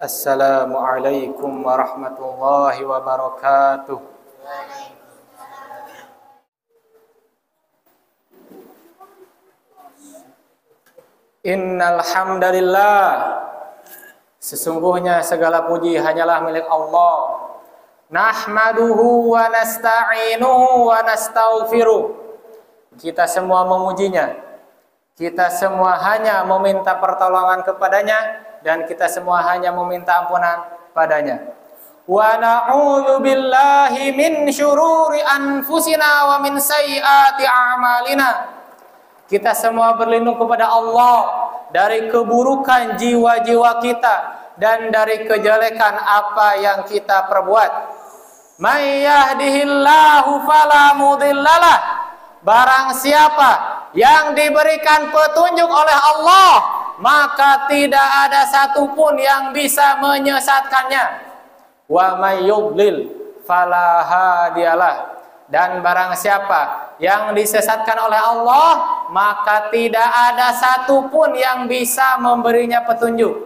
Assalamualaikum warahmatullahi wabarakatuh. Innal hamdalillah, sesungguhnya segala puji hanyalah milik Allah. Nahmaduhu wa nasta'inuhu wa nastaghfiruh. Kita semua memujinya. Kita semua hanya meminta pertolongan kepadanya dan kita semua hanya meminta ampunan padanya. Wa na'udzu billahi min syururi anfusina wa min sayyiati a'malina. Kita semua berlindung kepada Allah dari keburukan jiwa-jiwa kita dan dari kejelekan apa yang kita perbuat. May yahdihillahu fala mudhillalah. Barang siapa yang diberikan petunjuk oleh Allah, maka tidak ada satupun yang bisa menyesatkannya. Wa may yudlil fala hadiyalah. Dan barang siapa yang disesatkan oleh Allah, maka tidak ada satupun yang bisa memberinya petunjuk.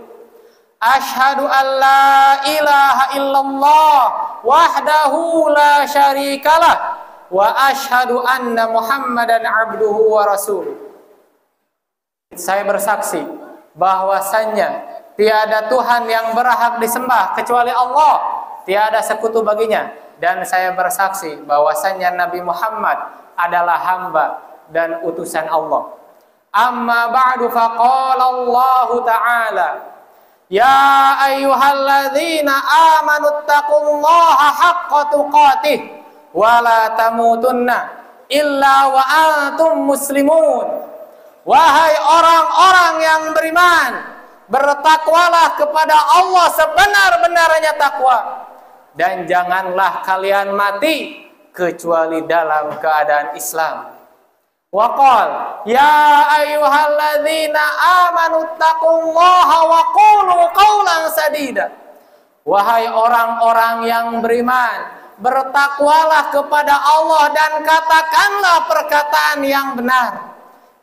Asyhadu an la ilaha illallah wahdahu la syarikalah wa asyhadu anna Muhammadan abduhu wa rasuluh. Saya bersaksi bahwasannya tiada Tuhan yang berhak disembah kecuali Allah, tiada sekutu baginya, dan saya bersaksi bahwasannya Nabi Muhammad adalah hamba dan utusan Allah. Amma ba'du faqala Allah ta'ala, ya ayyuhalladzina amanu taqullaha haqqa tuqatih wa la tamutunna illa wa antum muslimun. Wahai orang-orang yang beriman, bertakwalah kepada Allah sebenar-benarnya takwa, dan janganlah kalian mati kecuali dalam keadaan Islam. Wa qala ya ayyuhalladzina amanu taqullaha wa qulu qawlan sadida. Wahai orang-orang yang beriman, bertakwalah kepada Allah dan katakanlah perkataan yang benar.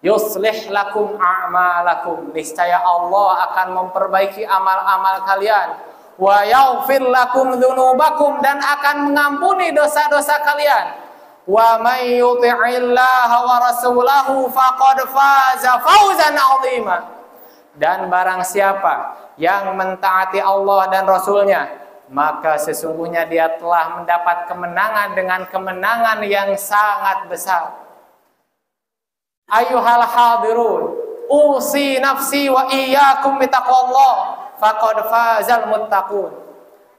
Yuslih lakum a'malakum, niscaya Allah akan memperbaiki amal-amal kalian. Wa yaghfir lakum dzunubakum, dan akan mengampuni dosa-dosa kalian. Wa may yuti'illaha wa rasulahu faqad faza fawzan 'azima. Dan barang siapa yang mentaati Allah dan Rasulnya, maka sesungguhnya dia telah mendapat kemenangan dengan kemenangan yang sangat besar. Ayyuhal hadirun, usi nafsi wa iyyakum bittaqwallah faqad fazal muttaqun.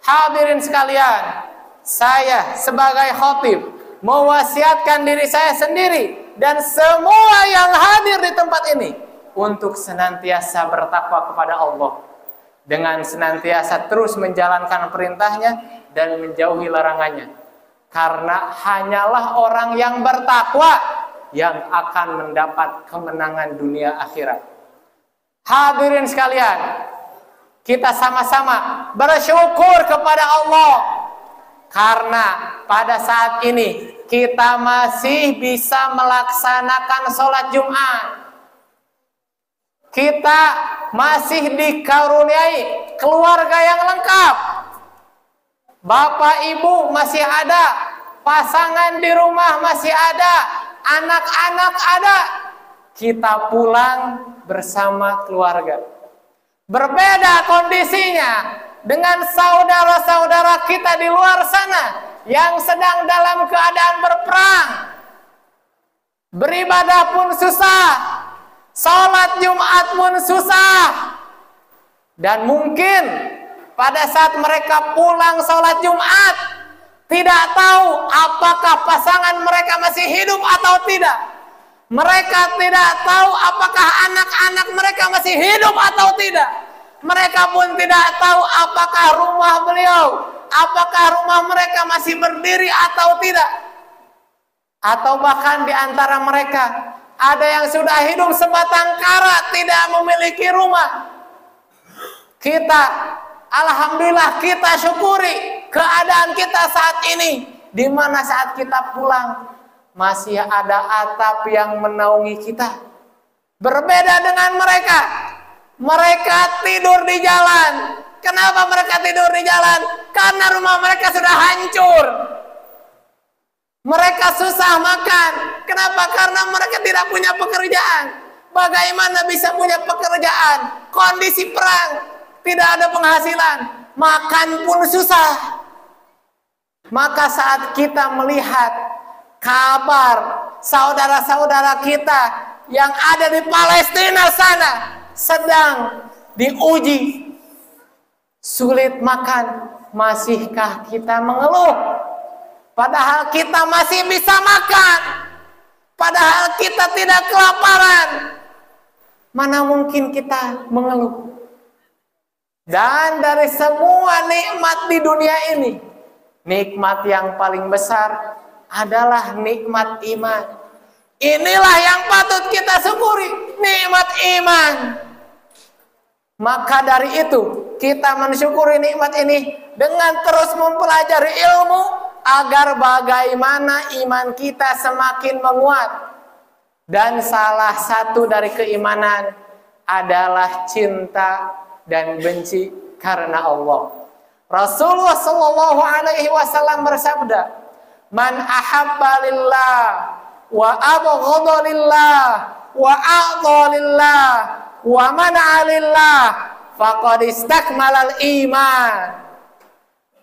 Hadirin sekalian, saya sebagai khatib mewasiatkan diri saya sendiri dan semua yang hadir di tempat ini untuk senantiasa bertakwa kepada Allah, dengan senantiasa terus menjalankan perintahnya dan menjauhi larangannya. Karena hanyalah orang yang bertakwa yang akan mendapat kemenangan dunia akhirat. Hadirin sekalian, kita sama-sama bersyukur kepada Allah karena pada saat ini kita masih bisa melaksanakan sholat Jumat. Kita masih dikaruniai keluarga yang lengkap. Bapak ibu masih ada, pasangan di rumah masih ada, anak-anak ada. Kita pulang bersama keluarga. Berbeda kondisinya dengan saudara-saudara kita di luar sana yang sedang dalam keadaan berperang. Beribadah pun susah, sholat Jumat pun susah. Dan mungkin pada saat mereka pulang sholat Jumat, tidak tahu apakah pasangan mereka masih hidup atau tidak. Mereka tidak tahu apakah anak-anak mereka masih hidup atau tidak. Mereka pun tidak tahu apakah rumah beliau, apakah rumah mereka masih berdiri atau tidak. Atau bahkan di antara mereka ada yang sudah hidup sebatang kara, tidak memiliki rumah. Kita, alhamdulillah, kita syukuri keadaan kita saat ini, di mana saat kita pulang masih ada atap yang menaungi kita. Berbeda dengan mereka. Mereka tidur di jalan, Kenapa mereka tidur di jalan? Karena rumah mereka sudah hancur. Mereka susah makan. Kenapa? Karena mereka tidak punya pekerjaan. Bagaimana bisa punya pekerjaan? Kondisi perang, tidak ada penghasilan, makan pun susah. Maka saat kita melihat kabar saudara-saudara kita yang ada di Palestina sana sedang diuji, sulit makan, masihkah kita mengeluh? Padahal kita masih bisa makan, padahal kita tidak kelaparan. Mana mungkin kita mengeluh? Dan dari semua nikmat di dunia ini, nikmat yang paling besar adalah nikmat iman. Inilah yang patut kita syukuri, nikmat iman. Maka dari itu, kita mensyukuri nikmat ini dengan terus mempelajari ilmu agar bagaimana iman kita semakin menguat. Dan salah satu dari keimanan adalah cinta dan benci karena Allah. Rasulullah Shallallahu Alaihi Wasallam bersabda, "Man ahabba lillah, wa abghadha lillah, wa a'dha lillah, wa man'a lillah, faqad istakmalal iman."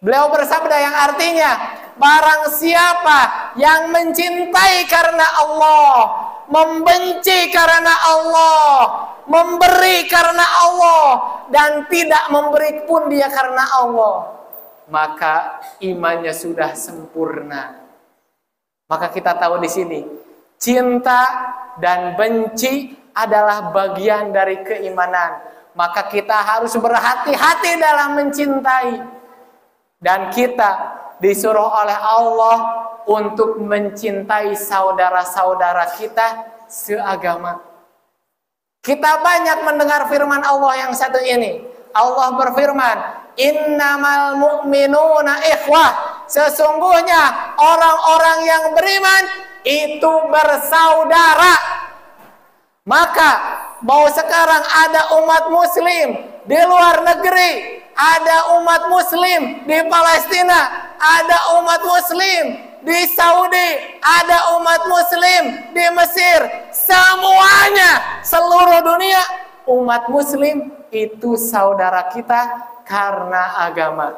Beliau bersabda yang artinya, barang siapa yang mencintai karena Allah, membenci karena Allah, memberi karena Allah, dan tidak memberi pun dia karena Allah, maka imannya sudah sempurna. Maka kita tahu di sini, cinta dan benci adalah bagian dari keimanan. Maka kita harus berhati-hati dalam mencintai. Dan kita disuruh oleh Allah untuk mencintai saudara-saudara kita seagama. Kita banyak mendengar firman Allah yang satu ini. Allah berfirman, "Innamal mu'minuna ikhwah." Sesungguhnya orang-orang yang beriman itu bersaudara. Maka mau sekarang ada umat muslim di luar negeri, ada umat muslim di Palestina, ada umat muslim di Saudi, ada umat muslim di Mesir, semuanya, seluruh dunia, umat muslim itu saudara kita karena agama.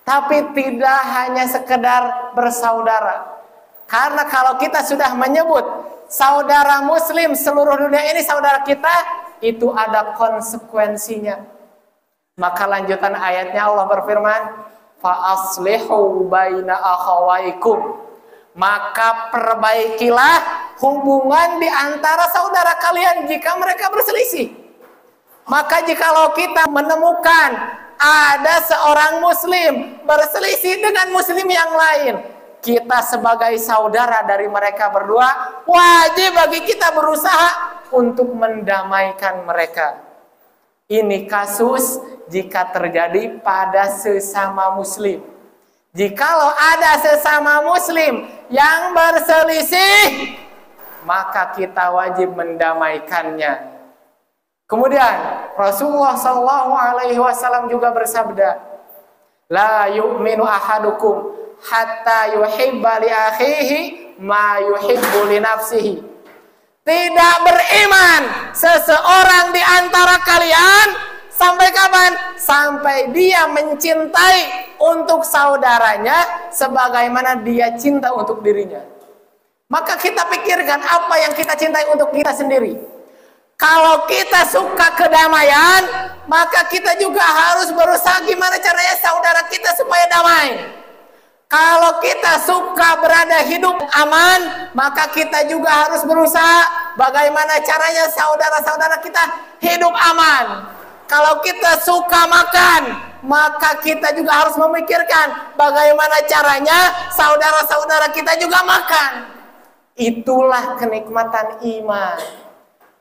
Tapi tidak hanya sekedar bersaudara. Karena kalau kita sudah menyebut saudara muslim seluruh dunia ini saudara kita, itu ada konsekuensinya. Maka lanjutan ayatnya Allah berfirman, fa aslihu baina akhawaikum. Maka perbaikilah hubungan di antara saudara kalian jika mereka berselisih. Maka jikalau kita menemukan ada seorang muslim berselisih dengan muslim yang lain, kita sebagai saudara dari mereka berdua, wajib bagi kita berusaha untuk mendamaikan mereka. Ini kasus jika terjadi pada sesama muslim. Jikalau ada sesama muslim yang berselisih, maka kita wajib mendamaikannya. Kemudian Rasulullah SAW juga bersabda, la yu'minu ahadukum hatta yuhibba li akhihi ma yuhibbu li nafsihi. Tidak beriman seseorang di antara kalian sampai kapan? Sampai dia mencintai untuk saudaranya sebagaimana dia cinta untuk dirinya. Maka kita pikirkan apa yang kita cintai untuk kita sendiri. Kalau kita suka kedamaian, maka kita juga harus berusaha gimana caranya saudara kita supaya damai. Kalau kita suka berada hidup aman, maka kita juga harus berusaha bagaimana caranya saudara-saudara kita hidup aman. Kalau kita suka makan, maka kita juga harus memikirkan bagaimana caranya saudara-saudara kita juga makan. Itulah kenikmatan iman.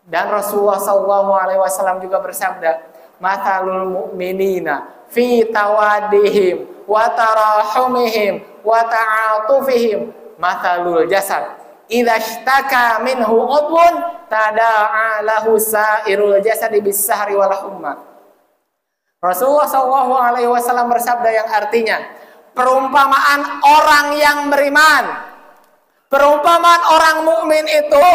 Dan Rasulullah SAW juga bersabda, "Mathalul mu'minina fi tawaddihim wa tarahumihim wa ta'atufihim mathalul jasad idza ishtaka minhu udwun tada'a lahu sa'irul jasadi bis-sahri wal humma." Rasulullah SAW bersabda yang artinya, perumpamaan orang yang beriman, perumpamaan orang mukmin itu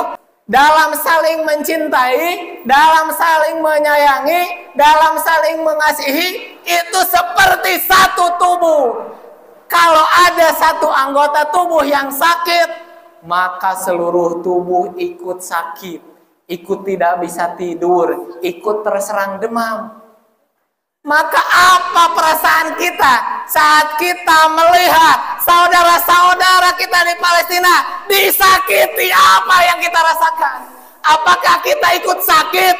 dalam saling mencintai, dalam saling menyayangi, dalam saling mengasihi, itu seperti satu tubuh. Kalau ada satu anggota tubuh yang sakit, maka seluruh tubuh ikut sakit, ikut tidak bisa tidur, ikut terserang demam. Maka apa perasaan kita saat kita melihat saudara-saudara kita di Palestina disakiti? Apa yang kita rasakan? Apakah kita ikut sakit?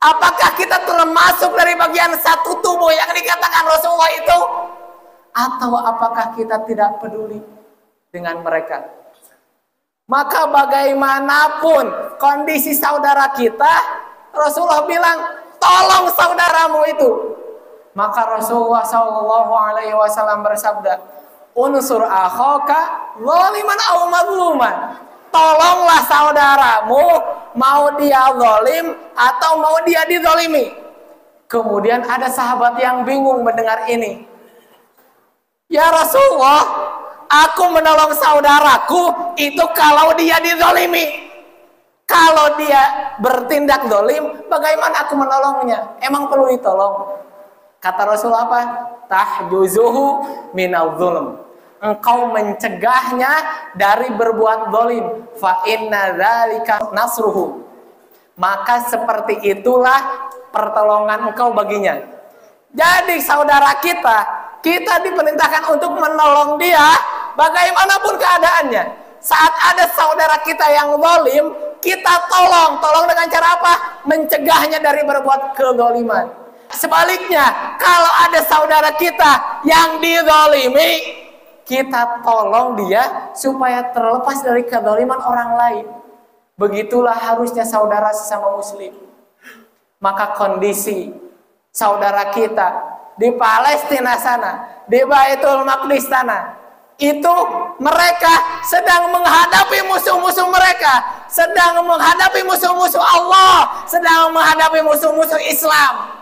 Apakah kita termasuk dari bagian satu tubuh yang dikatakan Rasulullah itu? Atau apakah kita tidak peduli dengan mereka? Maka bagaimanapun kondisi saudara kita, Rasulullah bilang, tolong saudaramu itu. Maka Rasulullah SAW bersabda, unsur akhaka zaliman aw mazluman. Tolonglah saudaramu, mau dia zalim atau mau dia dizalimi. Kemudian ada sahabat yang bingung mendengar ini. Ya Rasulullah, aku menolong saudaraku itu kalau dia dizalimi. Kalau dia bertindak zalim, bagaimana aku menolongnya? Emang perlu ditolong? Kata Rasulullah apa? Tahjuzuhu minal zulm. Engkau mencegahnya dari berbuat zalim. Fa inna dzalika nasruhu. Maka seperti itulah pertolongan engkau baginya. Jadi saudara kita diperintahkan untuk menolong dia bagaimanapun keadaannya. Saat ada saudara kita yang zalim, kita tolong dengan cara apa? Mencegahnya dari berbuat kezaliman. Sebaliknya, kalau ada saudara kita yang dizalimi, kita tolong dia supaya terlepas dari kezaliman orang lain. Begitulah harusnya saudara sesama muslim. Maka kondisi saudara kita di Palestina sana, di Baitul Maqdis sana, itu mereka sedang menghadapi musuh-musuh mereka, sedang menghadapi musuh-musuh Allah, sedang menghadapi musuh-musuh Islam.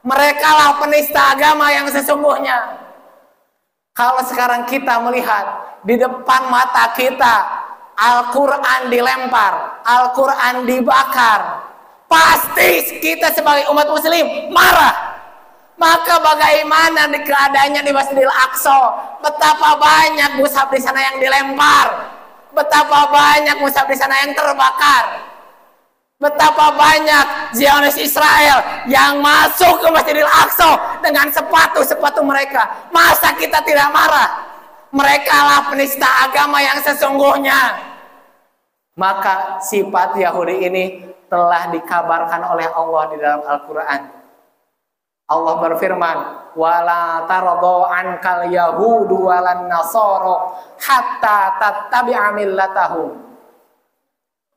Mereka lah penista agama yang sesungguhnya. Kalau sekarang kita melihat di depan mata kita Al-Quran dilempar, Al-Quran dibakar, pasti kita sebagai umat muslim marah. Maka bagaimana di keadaannya di Masjidil Aqsa? Betapa banyak mushaf di sana yang dilempar, betapa banyak mushaf di sana yang terbakar, betapa banyak Zionis Israel yang masuk ke Masjidil Aqsa dengan sepatu-sepatu mereka. Masa kita tidak marah? Mereka lah penista agama yang sesungguhnya. Maka sifat Yahudi ini telah dikabarkan oleh Allah di dalam Al-Quran. Allah berfirman, wala taradu ankal yahudu walan nasara hatta tattabi'a millatahum.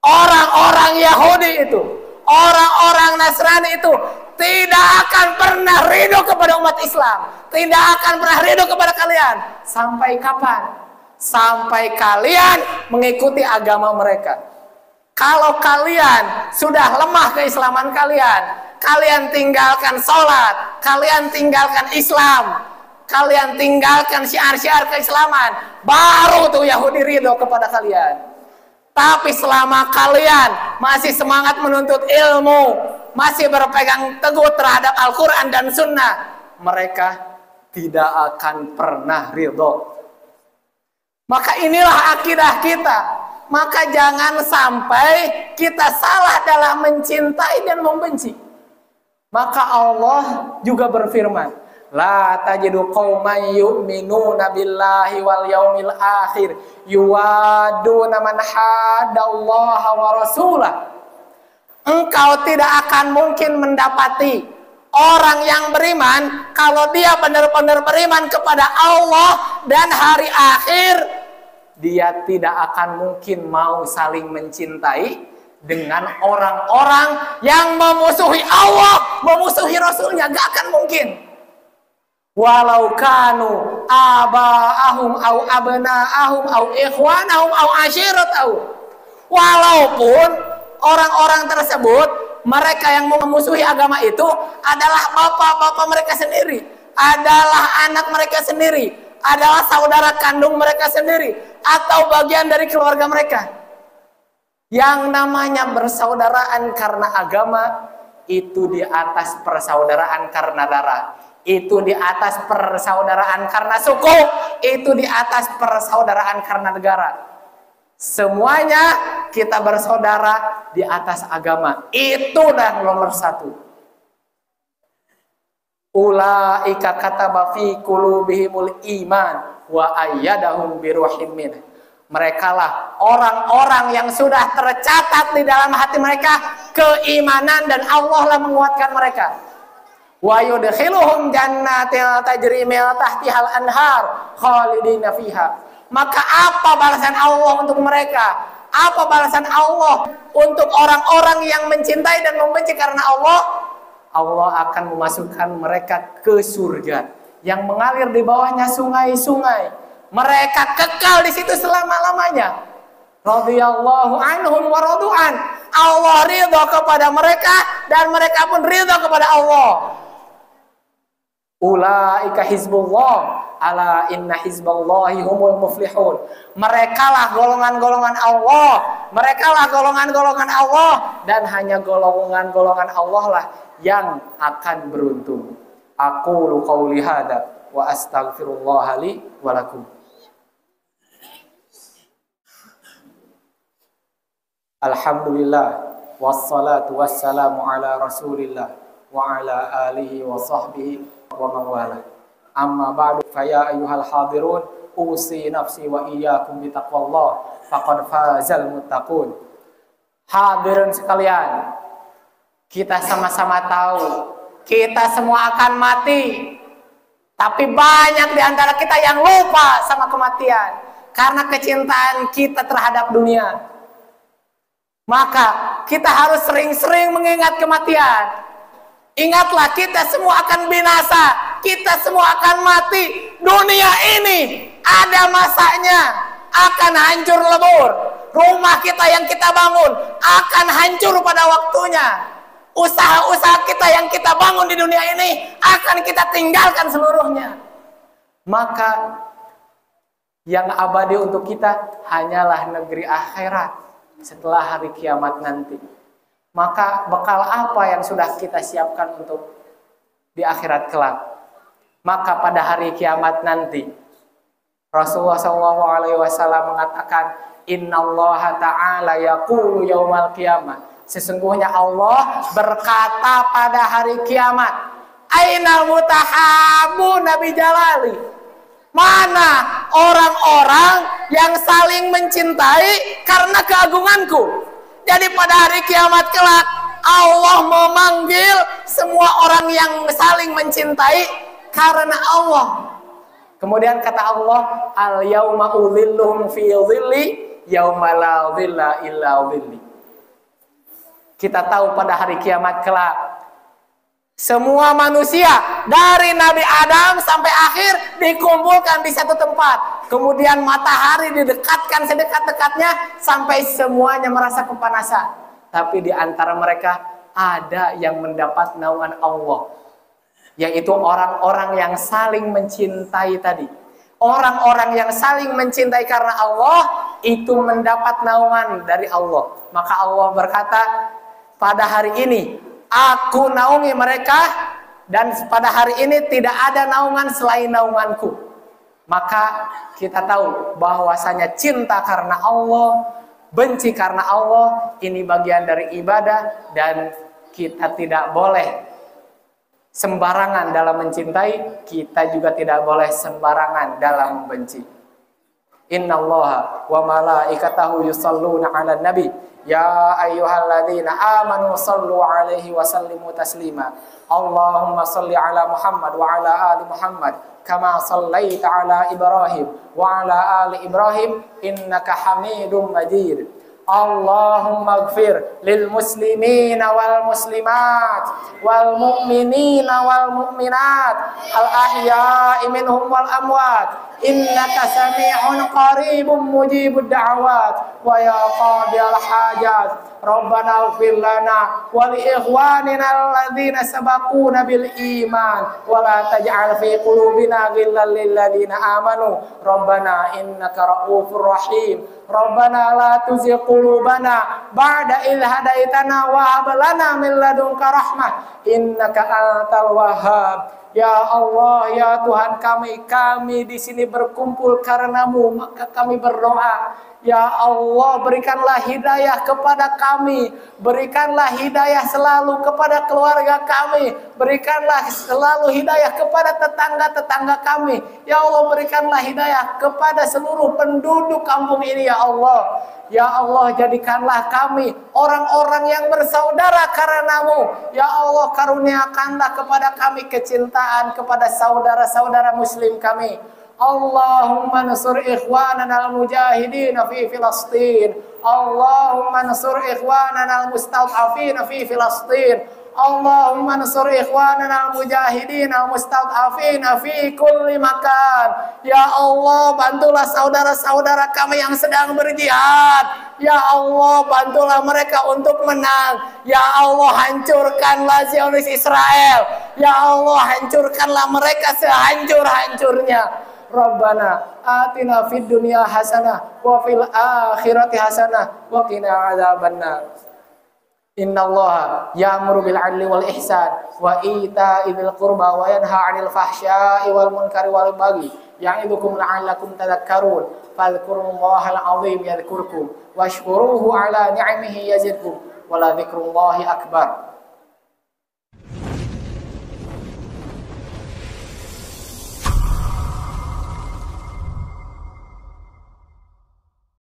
Orang-orang Yahudi itu, orang-orang Nasrani itu tidak akan pernah ridho kepada umat Islam, tidak akan pernah ridho kepada kalian. Sampai kapan? Sampai kalian mengikuti agama mereka. Kalau kalian sudah lemah keislaman kalian tinggalkan sholat, kalian tinggalkan Islam, kalian tinggalkan syiar-syiar keislaman, baru tuh Yahudi ridho kepada kalian. Tapi selama kalian masih semangat menuntut ilmu, masih berpegang teguh terhadap Al-Quran dan Sunnah, mereka tidak akan pernah ridho. Maka inilah akidah kita. Maka jangan sampai kita salah dalam mencintai dan membenci. Maka Allah juga berfirman, la tajidu qauman yu'minuna billahi wal yaumil akhir yuwaduna man hadallaha wa rasulah. Engkau tidak akan mungkin mendapati orang yang beriman kalau dia benar-benar beriman kepada Allah dan hari akhir, dia tidak akan mungkin mau saling mencintai dengan orang-orang yang memusuhi Allah, memusuhi Rasulnya. Gak akan mungkin. Walau kanu aba'ahum au abna'ahum au ikhwanahum au ashiratahum. Walaupun orang-orang tersebut Mereka yang memusuhi agama itu adalah bapak-bapak mereka sendiri, adalah anak mereka sendiri, adalah saudara kandung mereka sendiri, atau bagian dari keluarga mereka. Yang namanya bersaudaraan karena agama itu di atas persaudaraan karena darah, itu di atas persaudaraan karena suku, itu di atas persaudaraan karena negara. Semuanya kita bersaudara di atas agama. Itu yang nomor satu. Ulaika kataba fi qulubihimul iman wa ayyadahum biruhim min. Mereka lah orang-orang yang sudah tercatat di dalam hati mereka keimanan, dan Allah lah menguatkan mereka. Wa yudkhiluhum jannatin tajri min tahtihal anhar khalidina fiha. Maka apa balasan Allah untuk mereka? Apa balasan Allah untuk orang-orang yang mencintai dan membenci karena Allah? Allah akan memasukkan mereka ke surga yang mengalir di bawahnya sungai-sungai. Mereka kekal di situ selama-lamanya. Radhiyallahu anhum wa radu'an. Allah ridha kepada mereka dan mereka pun ridha kepada Allah. Ulaika hizbullah. Ala inna hizballahi humul muflihun. Merekalah golongan-golongan Allah. Merekalah golongan-golongan Allah. Dan hanya golongan-golongan Allah lah yang akan beruntung. Aqulu qauli hadza wa astaghfirullah li wa lakum. Alhamdulillah wassalatu wassalamu ala Rasulillah wa ala alihi wa sahbihi wa man wala. Amma ba'du fa ya ayyuhal hadirun usi nafsi wa iyyakum bi taqwallah faqad fazal muttaqun. Hadirin sekalian, kita sama-sama tahu kita semua akan mati. Tapi banyak di antara kita yang lupa sama kematian karena kecintaan kita terhadap dunia. Maka kita harus sering-sering mengingat kematian. Ingatlah, kita semua akan binasa, kita semua akan mati. Dunia ini ada masanya, akan hancur lebur. Rumah kita yang kita bangun akan hancur pada waktunya. Usaha-usaha kita yang kita bangun di dunia ini akan kita tinggalkan seluruhnya. Maka yang abadi untuk kita hanyalah negeri akhirat setelah hari kiamat nanti. Maka bekal apa yang sudah kita siapkan untuk di akhirat kelak? Maka pada hari kiamat nanti Rasulullah SAW mengatakan, Innallaha ta'ala yaqulu yaumal qiyamah. Sesungguhnya Allah berkata pada hari kiamat, Ainal mutahabbu nabi jalali. Mana orang-orang yang saling mencintai karena keagunganku? Jadi pada hari kiamat kelak Allah memanggil semua orang yang saling mencintai karena Allah. Kemudian kata Allah, al yauma udzilluhum fi dhilli yauma la dhilla illa dhilli. Kita tahu pada hari kiamat kelak semua manusia dari Nabi Adam sampai akhir dikumpulkan di satu tempat. Kemudian matahari didekatkan sedekat-dekatnya sampai semuanya merasa kepanasan. Tapi di antara mereka ada yang mendapat naungan Allah, yaitu orang-orang yang saling mencintai tadi. Orang-orang yang saling mencintai karena Allah itu mendapat naungan dari Allah. Maka Allah berkata, pada hari ini Aku naungi mereka, dan pada hari ini tidak ada naungan selain naunganku. Maka kita tahu bahwasanya cinta karena Allah, benci karena Allah, ini bagian dari ibadah, dan kita tidak boleh sembarangan dalam mencintai, kita juga tidak boleh sembarangan dalam membenci. Innallaha wa malaikatahu yusalluna 'alan nabi. Ya ayyuhalladzina amanu sallu 'alaihi wa sallimu taslima. Allahumma salli 'ala Muhammad wa 'ala ali Muhammad kama sallaita 'ala Ibrahim wa 'ala ali Ibrahim innaka Hamidum Majid. Allahumma ighfir lil muslimina wal muslimat wal mu'minina wal mu'minat al ahya'i minhum wal amwat innaka sami'un qaribun mujibud da'awat wa ya qadiyal hajat Rabbana ighfir lana wa li ikhwanina alladzina sabaquna bil iman wa la taj'al fi qulubina ghillan lil ladzina amanu Rabbana innaka ra'ufur rahim. Rabbana la tuzigh qulubana ba'da idh hadaitana wa hab lana min ladunka rahmah innaka antal wahhab. Ya Allah, ya Tuhan kami di sini berkumpul karenamu, maka kami berdoa. Ya Allah, berikanlah hidayah kepada kami, berikanlah hidayah selalu kepada keluarga kami, berikanlah selalu hidayah kepada tetangga-tetangga kami. Ya Allah, berikanlah hidayah kepada seluruh penduduk kampung ini, ya Allah. Ya Allah, jadikanlah kami orang-orang yang bersaudara karenamu. Ya Allah, karuniakanlah kepada kami kecintaan kepada saudara-saudara muslim kami. Allahumma nasur ikhwanana al-mujahidin fi Filastin. Allahumma nasur ikhwanana al-mustad'afin fi Filastin. Allahumma nasur ikhwanana al-mujahidin al-mustad'afin fi kulli makan. Ya Allah, bantulah saudara-saudara kami yang sedang berjihad. Ya Allah, bantulah mereka untuk menang. Ya Allah, hancurkanlah Zionis Israel. Ya Allah, hancurkanlah mereka sehancur-hancurnya. Rabbana atina fid dunya hasanah wa fil akhirati hasanah wa qina adzabannar. Innallaha ya'muru bil 'adli wal ihsan wa ita'i dzil qurba wa yanha 'anil fahsya'i wal munkari wal baghi ya'idukum la'allakum tadhakkarun. Fadhkurullahal 'azim yadhkurkum washkuruhu 'ala ni'amihi yazidkum wa la dzikrullahi akbar.